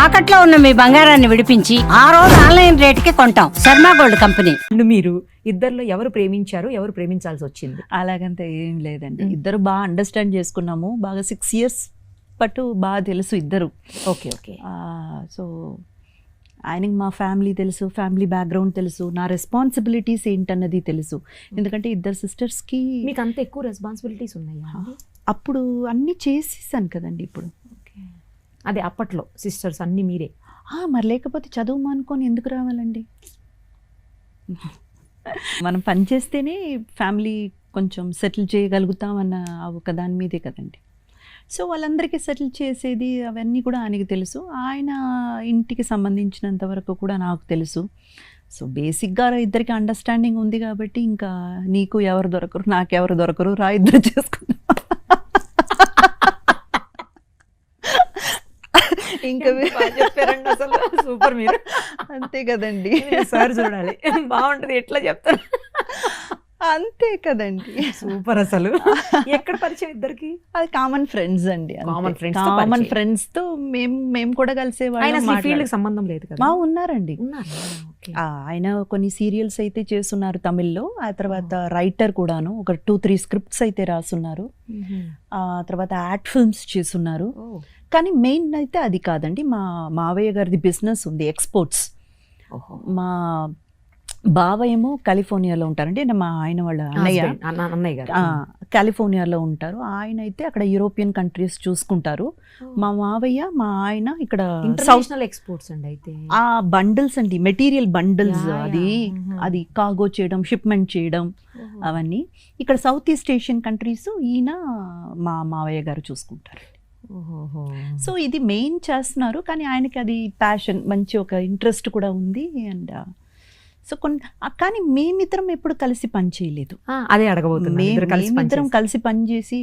తాకట్లో ఉన్న మీ బంగారాన్ని విడిపించి ఆ రోజు ఆన్లైన్ రేటుకి కొంటాం. Sharma gold company. మీరు ఇద్దరిలో ఎవరు ప్రేమించారు, ఎవరు ప్రేమించాల్సి వచ్చింది? అలాగంత ఏం లేదండి. ఇద్దరు బాగా అండర్స్టాండ్ చేసుకున్నాము. బాగా 6 years పట్టు బాగా తెలుసు ఇద్దరు. Okay okay. సో ఆయనకి మా ఫ్యామిలీ తెలుసు, ఫ్యామిలీ బ్యాక్గ్రౌండ్ తెలుసు, నా రెస్పాన్సిబిలిటీస్ ఏంటన్నది తెలుసు. ఎందుకంటే ఇద్దరు సిస్టర్స్కి మీకు అంత ఎక్కువ రెస్పాన్సిబిలిటీస్ ఉన్నాయా? అప్పుడు అన్నీ చేసేసాను కదండి. ఇప్పుడు అదే అప్పట్లో సిస్టర్స్ అన్నీ మీరే. మరి లేకపోతే చదువు మానుకొని ఎందుకు రావాలండి? మనం పని చేస్తేనే ఫ్యామిలీ కొంచెం సెటిల్ చేయగలుగుతామన్న ఒక దాని మీదే కదండి. సో వాళ్ళందరికీ సెటిల్ చేసేది అవన్నీ కూడా ఆయనకి తెలుసు. ఆయన ఇంటికి సంబంధించినంత వరకు కూడా నాకు తెలుసు. సో బేసిక్గా ఇద్దరికి అండర్స్టాండింగ్ ఉంది కాబట్టి ఇంకా నీకు ఎవరు దొరకరు, నాకెవరు దొరకరు, రా ఇద్దరు చేసుకుందాం. ఇంకా చెప్పారండి అసలు, సూపర్. మీరు అంతే కదండి. సార్ చూడాలి, బాగుంటది ఎట్లా చెప్తారు. అంతే కదండి, సూపర్. అసలు ఎక్కడ పరిచయం ఇద్దరికి? అది కామన్ ఫ్రెండ్స్ అండి. కామన్ ఫ్రెండ్స్ తో మేము కూడా కలిసేవాళ్ళం. ఫీల్డ్ సంబంధం లేదు కదా? ఉన్నారండి. ఆయన కొన్ని సీరియల్స్ అయితే చేస్తున్నారు తమిళ్లో. ఆ తర్వాత రైటర్ కూడాను, ఒక 2-3 స్క్రిప్ట్స్ అయితే రాస్తున్నారు. ఆ తర్వాత యాడ్ ఫిల్మ్స్ చేస్తున్నారు. కానీ మెయిన్ అయితే అది కాదండి. మా మావయ్య గారిది బిజినెస్ ఉంది, ఎక్స్పోర్ట్స్. మా బావ ఏమో కాలిఫోర్నియాలో ఉంటారండి. మా ఆయన వాళ్ళ అన్నయ్య గారు కాలిఫోర్నియాలో ఉంటారు. ఆయన అయితే అక్కడ యూరోపియన్ కంట్రీస్ చూసుకుంటారు. మా మావయ్య మా ఆయన ఇక్కడ ఇంటర్నేషనల్ ఎక్స్పోర్ట్స్ అండి. అయితే ఆ బండిల్స్ అండి, మెటీరియల్ బండిల్స్, అది కార్గో చేయడం, షిప్మెంట్ చేయడం, అవన్నీ ఇక్కడ సౌత్ ఈస్ట్ ఏషియన్ కంట్రీస్ ఈయన మా మావయ్య గారు చూసుకుంటారు. సో ఇది మెయిన్ చేస్తున్నారు. కానీ ఆయనకి అది ప్యాషన్, మంచి ఒక ఇంట్రెస్ట్ కూడా ఉంది. అండ్ సో కానీ మేమిద్దరం ఎప్పుడు కలిసి పని చేయలేదు. అదే అడగబోతున్నాను. మేమిద్దరం కలిసి పని చేసి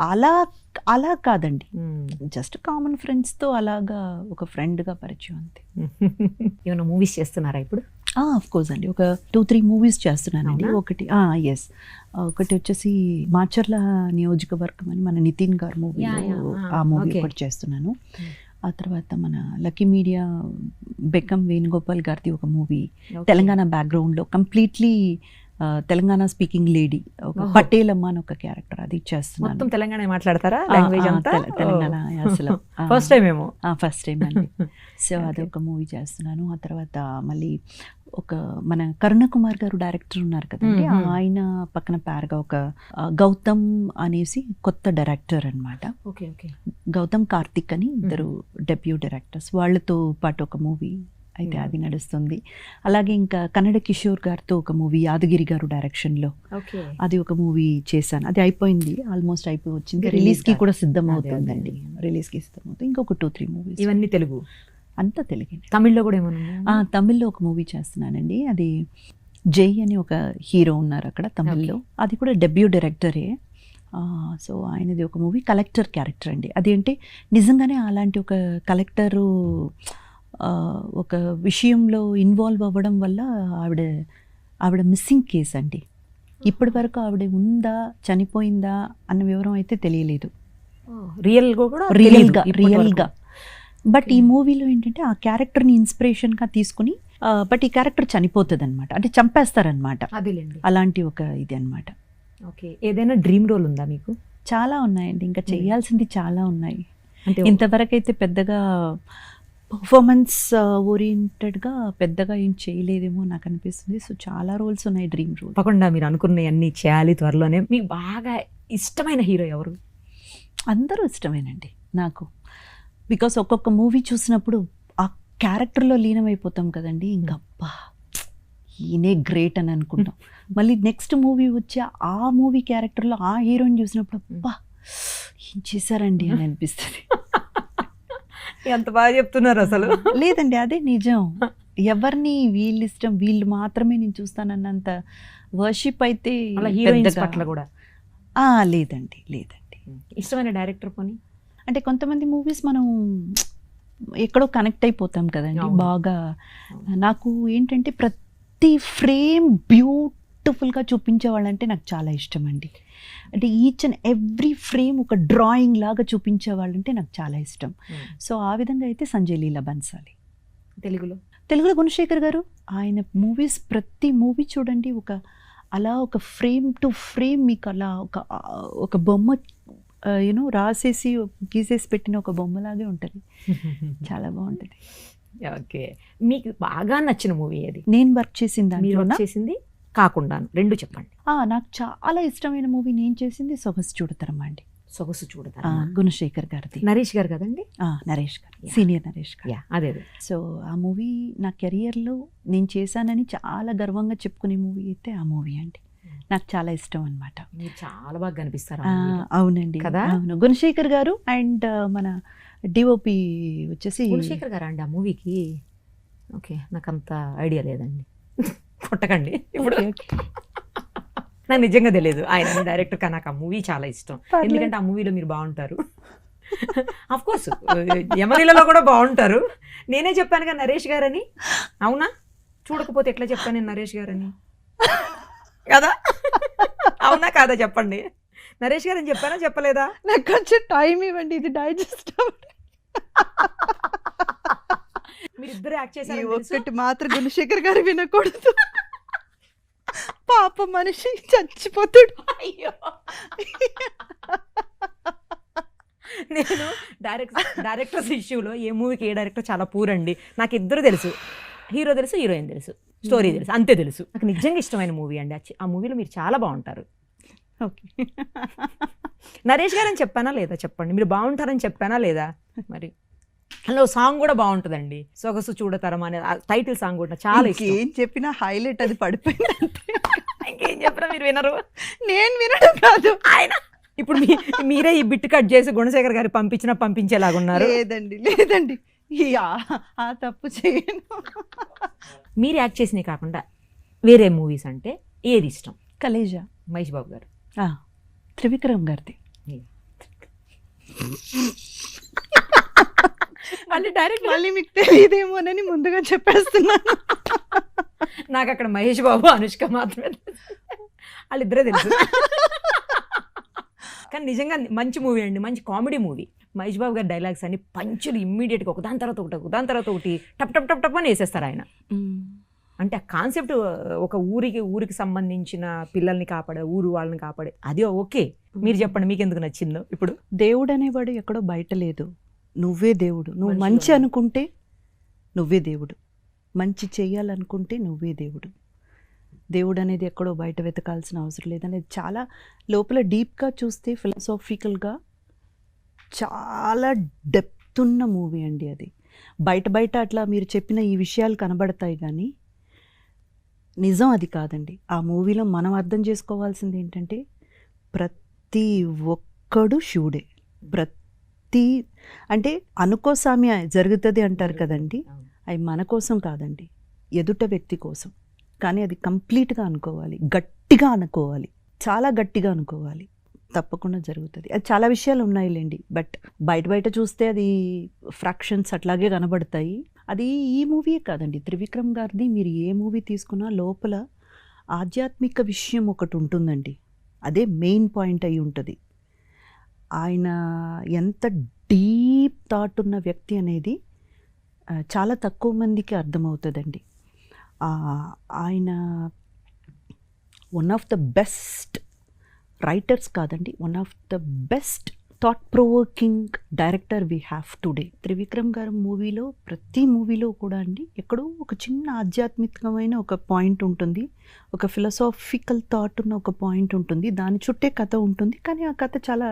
అలా కాదండి, జస్ట్ కామన్ ఫ్రెండ్స్తో అలాగా ఒక ఫ్రెండ్గా పరిచయం అంతే. ఏమైనా మూవీస్ చేస్తున్నారా ఇప్పుడు? ఆఫ్ కోర్స్ అండి, ఒక 2-3 మూవీస్ చేస్తున్నానండి. ఒకటి ఒకటి వచ్చేసి మాచర్ల నియోజకవర్గం అని మన నితిన్ గారు మూవీ, ఆ మూవీ ఒకటి చేస్తున్నాను. ఆ తర్వాత మన లక్కీ మీడియా బెక్కం వేణుగోపాల్ గారిది ఒక మూవీ, తెలంగాణ బ్యాక్గ్రౌండ్లో కంప్లీట్లీ తెలంగాణ స్పీకింగ్ లేడీ, ఒక పటేలమ్మ అని ఒక క్యారెక్టర్, అది చేస్తున్నాను. మొత్తం తెలంగాణ మాట్లాడతారా? లాంగ్వేజ్ అంతా తెలంగాణ అసలు ఫస్ట్ టైం ఏమో. ఫస్ట్ టైం అండి. సో అది ఒక మూవీ చేస్తున్నాను. ఆ తర్వాత మళ్ళీ ఒక మన కరుణ కుమార్ గారు డైరెక్టర్ ఉన్నారు కదండి, ఆయన పక్కన పేరుగా ఒక గౌతమ్ అనేసి కొత్త డైరెక్టర్ అనమాట. గౌతమ్ కార్తిక్ అని ఇద్దరు డెబ్యూ డైరెక్టర్స్, వాళ్ళతో పాటు ఒక మూవీ అయితే అది నడుస్తుంది. అలాగే ఇంకా కన్నడ కిషోర్ గారితో ఒక మూవీ యాదగిరి గారు డైరెక్షన్లో, అది ఒక మూవీ చేశాను. అది అయిపోయింది, ఆల్మోస్ట్ అయిపోయి వచ్చింది. రిలీజ్కి కూడా సిద్ధం అవుతుందండి, రిలీజ్కి సిద్ధం అవుతుంది. ఇంకొక 2-3 మూవీస్. ఇవన్నీ తెలుగు? అంతా తెలుగే. తమిళ్లో కూడా ఏమన్నా? తమిళ్లో ఒక మూవీ చేస్తున్నానండి. అది జై అని ఒక హీరో ఉన్నారు అక్కడ తమిళ్లో, అది కూడా డెబ్యూ డైరెక్టరే. సో ఆయనది ఒక మూవీ కలెక్టర్ క్యారెక్టర్ అండి. అదేంటి నిజంగానే అలాంటి ఒక కలెక్టరు ఒక విషయంలో ఇన్వాల్వ్ అవ్వడం వల్ల ఆవిడ మిస్సింగ్ కేస్ అండి. ఇప్పటి వరకు ఆవిడ ఉందా, చనిపోయిందా అన్న వివరం అయితే తెలియలేదు రియల్గా. బట్ ఈ మూవీలో ఏంటంటే ఆ క్యారెక్టర్ని ఇన్స్పిరేషన్గా తీసుకుని, బట్ ఈ క్యారెక్టర్ చనిపోతుంది అనమాట, అంటే చంపేస్తారనమాట. అలాంటి ఒక ఇది అనమాట. ఓకే. ఏదైనా డ్రీమ్ రోల్ ఉందా మీకు? చాలా ఉన్నాయండి, ఇంకా చేయాల్సింది చాలా ఉన్నాయి. ఇంతవరకు అయితే పెద్దగా పర్ఫార్మెన్స్ ఓరియంటెడ్గా పెద్దగా ఏం చేయలేదేమో నాకు అనిపిస్తుంది. సో చాలా రోల్స్ ఉన్నాయి, డ్రీమ్ రోల్. తప్పకుండా మీరు అనుకున్న అన్ని చేయాలి త్వరలోనే. మీకు బాగా ఇష్టమైన హీరో ఎవరు? అందరూ ఇష్టమేనండి నాకు. బికాస్ ఒక్కొక్క మూవీ చూసినప్పుడు ఆ క్యారెక్టర్లో లీనమైపోతాం కదండి, ఇంకా అబ్బా ఈయనే గ్రేట్ అని అనుకుంటాం. మళ్ళీ నెక్స్ట్ మూవీ వచ్చి ఆ మూవీ క్యారెక్టర్లో ఆ హీరోని చూసినప్పుడు అబ్బా ఏం చేశారండి అని అనిపిస్తుంది. ఎంత బాగా చెప్తున్నారు అసలు. లేదండి, అదే నిజం. ఎవరిని వీళ్ళు ఇష్టం, వీళ్ళు మాత్రమే నేను చూస్తానన్నంత వర్షిప్ అయితే పట్ల కూడా లేదండి. ఇష్టమైన డైరెక్టర్ పోనీ? అంటే కొంతమంది మూవీస్ మనం ఎక్కడో కనెక్ట్ అయిపోతాం కదండి బాగా. నాకు ఏంటంటే ప్రతి ఫ్రేమ్ బ్యూటిఫుల్ బ్యూటిఫుల్గా చూపించే వాళ్ళంటే నాకు చాలా ఇష్టం అండి. అంటే ఈచ్ అండ్ ఎవ్రీ ఫ్రేమ్ ఒక డ్రాయింగ్ లాగా చూపించే వాళ్ళంటే నాకు చాలా ఇష్టం. సో ఆ విధంగా అయితే సంజయ్ లీలా బన్సాలి. తెలుగులో గుణశేఖర్ గారు, ఆయన మూవీస్ ప్రతి మూవీ చూడండి అలా ఒక ఫ్రేమ్ టు ఫ్రేమ్ మీకు అలా ఒక బొమ్మ రాసేసి గీసేసి పెట్టిన ఒక బొమ్మలాగే ఉంటుంది. చాలా బాగుంటుంది. ఓకే, మీకు బాగా నచ్చిన మూవీ ఏది? నేను వర్క్ చేసింది మీరు దాంట్లో చేసింది కాకుండా రెండు చెప్పండి. నాకు చాలా ఇష్టమైన మూవీ నేను చేసింది సొగసు చూడతరమా అండి. సొగసు చూడతారు, గుణశేఖర్ గారిది, నరేష్ గారు కదండి? నరేష్ గారు, సీనియర్ నరేష్ గారు. అదే. సో ఆ మూవీ నా కెరియర్లో నేను చేశానని చాలా గర్వంగా చెప్పుకునే మూవీ అయితే ఆ మూవీ అండి. నాకు చాలా ఇష్టం అనమాట. మీరు చాలా బాగా కనిపిస్తారు. అవునండి కదా. అవును, గుణశేఖర్ గారు అండ్ మన డిఓపి వచ్చేసి గుణశేఖర్ గారు అండి ఆ మూవీకి. ఓకే, నాకు అంత ఐడియా లేదండి, కొట్టకండి ఇప్పుడు. నాకు నిజంగా తెలియదు ఆయన డైరెక్టర్, కానీ నాకు ఆ మూవీ చాలా ఇష్టం. ఎందుకంటే ఆ మూవీలో మీరు బాగుంటారు. అఫ్ కోర్స్ యమలీలలో కూడా బాగుంటారు. నేనే చెప్పాను కదా నరేష్ గారని. అవునా? చూడకపోతే ఎట్లా చెప్తాను నేను నరేష్ గారని కదా? అవునా కాదా చెప్పండి. నరేష్ గారు అని చెప్పానా చెప్పలేదా? నాకు కొంచెం టైం ఇవ్వండి, ఇది డైజెస్ట్ మీరు ఇద్దరు యాక్ట్ చేశారు. ఒక్కటి మాత్రం గుణశేఖర్ గారు వినకూడదు, పాప మనిషి చచ్చిపోతాడు. అయ్యో, నేను డైరెక్టర్స్ ఇష్యూలో ఏ మూవీకి ఏ డైరెక్టర్ చాలా పూర్ అండి. నాకు ఇద్దరు తెలుసు, హీరో తెలుసు, హీరోయిన్ తెలుసు, స్టోరీ తెలుసు, అంతే తెలుసు. నాకు నిజంగా ఇష్టమైన మూవీ అండి. ఆ మూవీలో మీరు చాలా బాగుంటారు. ఓకే, నరేష్ గారు అని చెప్పానా లేదా చెప్పండి. మీరు బాగుంటారని చెప్పానా లేదా? మరి అందులో సాంగ్ కూడా బాగుంటుందండి, సొగసు చూడతరం అనే టైటిల్ సాంగ్ కూడా చాలా ఇష్టం. ఏం చెప్పినా హైలైట్ అది పడిపోయింది. ఇంకేం చెప్పినా మీరు వినరు. నేను వినడం కాదు, ఆయన ఇప్పుడు మీరే ఈ బిట్ కట్ చేసి గుణశేఖర్ గారు పంపించేలాగున్నారు. లేదండి ఆ తప్పు చేయను. మీరు యాక్ట్ చేసినవి కాకుండా వేరే మూవీస్ అంటే ఏది ఇష్టం? కలేజా, మహేష్ బాబు గారు. త్రివిక్రమ్ గారిది. మళ్ళీ మీకు తెలియదేమోనని ముందుగా చెప్పేస్తున్నాను. నాకు అక్కడ మహేష్ బాబు, అనుష్క మాత్రమే వాళ్ళిద్దరే తెలుసు. కానీ నిజంగా మంచి మూవీ అండి, మంచి కామెడీ మూవీ. మహేష్ బాబు గారి డైలాగ్స్ అన్ని పంచులు ఇమ్మీడియట్గా ఒకదాని తర్వాత ఒకటి టప్ టప్ టప్ టప్ అని వేసేస్తారు ఆయన. అంటే ఆ కాన్సెప్ట్ ఒక ఊరికి సంబంధించిన పిల్లల్ని కాపాడే, వాళ్ళని కాపాడే, అది ఓకే. మీరు చెప్పండి మీకు ఎందుకు నచ్చిందో. ఇప్పుడు దేవుడు అనేవాడు ఎక్కడో బయట లేదు, నువ్వే దేవుడు. నువ్వు మంచి అనుకుంటే నువ్వే దేవుడు, మంచి చెయ్యాలనుకుంటే నువ్వే దేవుడు. దేవుడు అనేది ఎక్కడో బయట వెతకాల్సిన అవసరం లేదనేది చాలా లోపల డీప్గా చూస్తే ఫిలాసాఫికల్గా చాలా డెప్త్ ఉన్న మూవీ అండి అది. బయట అట్లా మీరు చెప్పిన ఈ విషయాలు కనబడతాయి కానీ నిజం అది కాదండి. ఆ మూవీలో మనం అర్థం చేసుకోవాల్సింది ఏంటంటే ప్రతి ఒక్కడు శివుడే. అంటే అనుకోసామి జరుగుతుంది అంటారు కదండి, అవి మన కోసం కాదండి, ఎదుట వ్యక్తి కోసం. కానీ అది కంప్లీట్గా అనుకోవాలి, గట్టిగా అనుకోవాలి, చాలా గట్టిగా అనుకోవాలి, తప్పకుండా జరుగుతుంది. అది చాలా విషయాలు ఉన్నాయిలేండి, బట్ బయట చూస్తే అది ఫ్రాక్షన్స్ అట్లాగే కనబడతాయి. అది ఈ మూవీయే కాదండి, త్రివిక్రమ్ గారిది మీరు ఏ మూవీ తీసుకున్నా లోపల ఆధ్యాత్మిక విషయం ఒకటి ఉంటుందండి, అదే మెయిన్ పాయింట్ అయి ఉంటుంది. ఆయన ఎంత డీప్ థాట్ ఉన్న వ్యక్తి అనేది చాలా తక్కువ మందికి అర్థమవుతుందండి. ఆయన one of the best writers కాదండి, one of the best thought provoking director we have today. Trivikram గారి మూవీలో ప్రతి మూవీలో కూడా అండి ఎక్కడో ఒక చిన్న ఆధ్యాత్మికమైన ఒక పాయింట్ ఉంటుంది, ఒక ఫిలసాఫికల్ థాట్ ఉన్న ఒక పాయింట్ ఉంటుంది, దాని చుట్టే కథ ఉంటుంది. కానీ ఆ కథ చాలా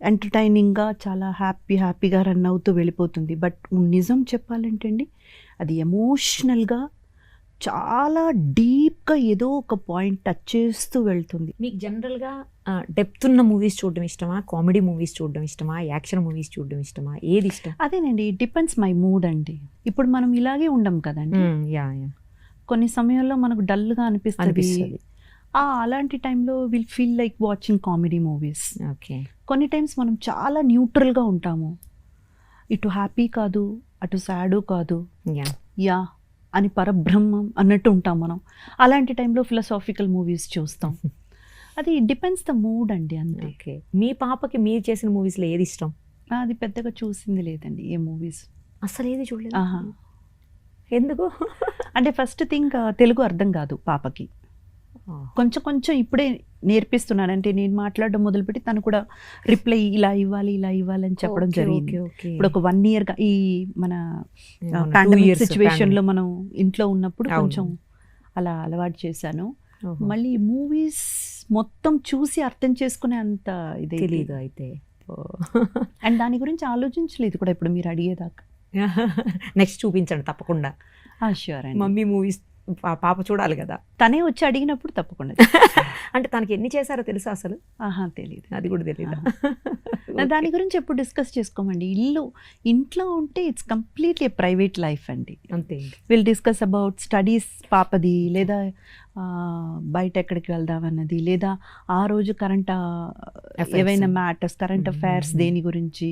ఎంటర్టైనింగ్గా, చాలా హ్యాపీగా రన్ అవుతూ వెళ్ళిపోతుంది. బట్ నిజం చెప్పాలంటే అండి అది ఎమోషనల్గా చాలా డీప్గా ఏదో ఒక పాయింట్ టచ్ చేస్తూ వెళ్తుంది. మీకు జనరల్గా డెప్త్ ఉన్న మూవీస్ చూడడం ఇష్టమా, కామెడీ మూవీస్ చూడడం ఇష్టమా, యాక్షన్ మూవీస్ చూడడం ఇష్టమా, ఏది ఇష్టం? అదేనండి, డిపెండ్స్ మై మూడ్ అండి. ఇప్పుడు మనం ఇలాగే ఉండం కదండి, కొన్ని సమయాల్లో మనకు డల్గా అనిపిస్తుంది. అలాంటి టైంలో will feel like watching comedy movies. Okay. కొన్ని టైమ్స్ మనం చాలా న్యూట్రల్గా ఉంటాము, ఇటు హ్యాపీ కాదు అటు సాడు కాదు, అని పరబ్రహ్మం అన్నట్టు ఉంటాం మనం. అలాంటి టైంలో ఫిలాసాఫికల్ మూవీస్ చూస్తాం. అది డిపెండ్స్ ద మూడ్ అండి అంతే. ఓకే, మీ పాపకి మీరు చేసిన మూవీస్లో ఏది ఇష్టం? అది పెద్దగా చూసింది లేదండి ఏ మూవీస్. అసలు ఏది చూడలేదు? ఆహా. ఎందుకు? అంటే ఫస్ట్ థింగ్ తెలుగు అర్థం కాదు పాపకి. కొంచెం కొంచెం ఇప్పుడే నేర్పిస్తున్నాను. అంటే నేను మాట్లాడడం మొదలుపెట్టి తను కూడా రిప్లై ఇలా ఇవ్వాలి అని చెప్పడం జరిగింది. ఇప్పుడు ఒక 1 year ఈ మన పాండమిక్ సిచ్యువేషన్లో మనం ఇంట్లో ఉన్నప్పుడు కొంచెం అలా అలవాటు చేశాను. మళ్ళీ మూవీస్ మొత్తం చూసి అర్థం చేసుకునే అంత ఇది తెలీదు అయితే. అండ్ దాని గురించి ఆలోచించలేదు కూడా ఇప్పుడు మీరు అడిగేదాకా. నెక్స్ట్ చూపించండి తప్పకుండా. ష్యూర్ అండి. మమ్మీ మూవీస్ పాప చూడాలి కదా. తనే వచ్చి అడిగినప్పుడు తప్పకుండా. అంటే తనకి ఎన్ని చేశారో తెలుసా అసలు? ఆహా, తెలియదు. అది కూడా తెలియదు. దాని గురించి ఎప్పుడు డిస్కస్ చేసుకోమండి. ఇంట్లో ఉంటే ఇట్స్ కంప్లీట్లీ ప్రైవేట్ లైఫ్ అండి. అంతే. విల్ డిస్కస్ అబౌట్ స్టడీస్ పాపది, లేదా బయట ఎక్కడికి వెళ్దాం అన్నది, లేదా ఆ రోజు ఏవైనా మ్యాటర్స్ కరెంట్ అఫైర్స్ దేని గురించి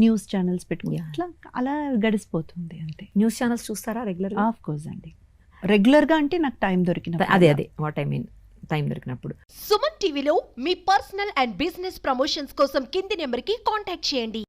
న్యూస్ ఛానల్స్ పెట్టుకుని అట్లా అలా గడిచిపోతుంది అంతే. న్యూస్ ఛానల్స్ చూస్తారా రెగ్యులర్? ఆఫ్ కోర్స్ అండి, రెగ్యులర్గా అంటే నాకు టైం దొరికినప్పుడు. అదే వాట్ ఐ మీన్, టైం దొరికినప్పుడు. సుమన్ టీవీలో మీ పర్సనల్ అండ్ బిజినెస్ ప్రమోషన్స్ కోసం కింది నెంబర్కి కాంటాక్ట్ చేయండి.